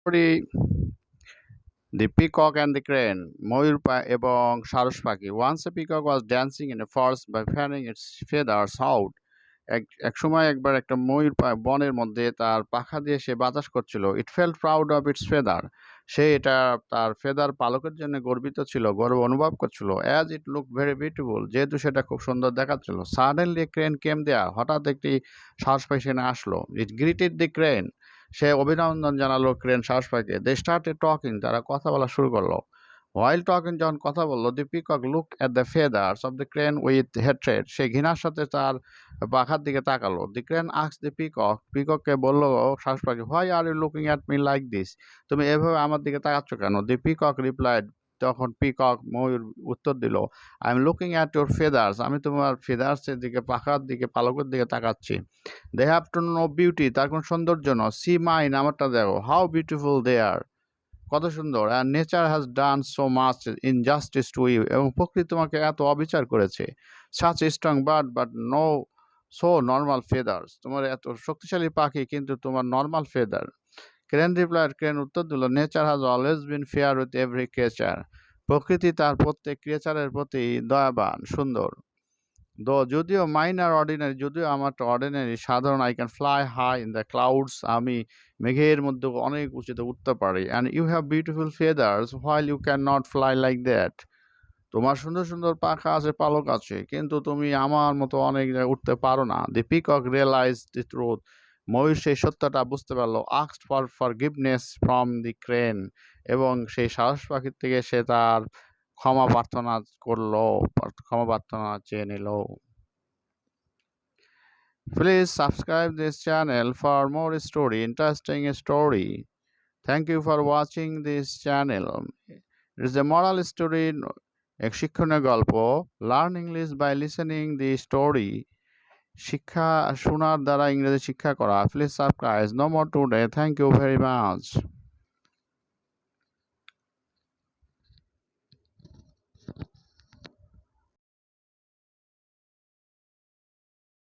Story The Peacock and the Crane, ময়ূর এবং সারস পাখি। Once a peacock was dancing in a forest by fanning its feathers out. এক সময় একবার একটা ময়ূর বনের মধ্যে তার পাখা দিয়ে সে বাতাস করছিল। It felt proud of its feather. সে এটা তার ফেদার পালকের জন্য গর্বিত ছিল, গর্ব অনুভব করছিল। As it looked very beautiful, যেহেতু সেটা খুব সুন্দর দেখাচ্ছিল। Suddenly a crane came there. হঠাৎ একটি সারস পাখি সেখানে আসলো। It greeted the crane. সে অভিনন্দন জানালো ক্রেন সাহস পাখিকে। দে স্টার্টেড টকিং, তারা কথা বলা শুরু করলো। হোয়াইল টকিং, যখন কথা বললো, the peacock look at the feathers of the crane with hatred, সে ঘৃণার সাথে তার পাখার দিকে তাকালো। The crane ask the peacock, পিকককে বললো সাহস পাখি, why are you looking at me like this, তুমি এভাবে আমার দিকে তাকাচ্ছ কেন? দি পিকক রিপ্লাইড, তখন পিকক ময়ূর উত্তর দিল, I am looking at your feathers, আমি তোমার ফেদার্সের দিকে, পাখার দিকে, পালকের দিকে তাকাচ্ছি। They have to know beauty, তার কোনো সৌন্দর্য ন। সি মাইন, আমারটা দেখো। হাউ বিউটিফুল দে আর, কত সুন্দর। And nature has done so much injustice to you, এবং প্রকৃতি তোমাকে এত অবিচার করেছে। Such strong but no so normal feathers, তোমার এত শক্তিশালী পাখি কিন্তু তোমার normal feather. Crane replied, crane উত্তর দিল, nature has always been fair with every creature, প্রকৃতি তার প্রত্যেক ক্রিয়েচারের প্রতি দয়াবান, সুন্দর। যদিও মাইন আর অর্ডিনারি, যদিও আমার অর্ডিনারি সাধারণ, I can fly high in the clouds, আমি মেঘের মধ্যে অনেক উঁচুতে উঠতে পারি। And you have beautiful feathers while you can not fly like that, তোমার সুন্দর সুন্দর পাখা আছে, পালক আছে, কিন্তু তুমি আমার মতো অনেক উঠতে পারো না। The peacock realise the truth, ময়ূর সেই সত্যটা বুঝতে পারলো। Asked for forgiveness from the crane, এবং সেই সাহস পাখির থেকে সে তার ক্ষমা প্রার্থনা করলো, ক্ষমা প্রার্থনা চেয়ে নিল। Please subscribe this channel for more interesting story. Thank you for watching this channel. It is a moral story, এক শিক্ষণীয় গল্প। Learn English by listening the story. শিক্ষা শোনার দ্বারা ইংরেজি শিক্ষা করা। Please subscribe. No more today. Thank you very much.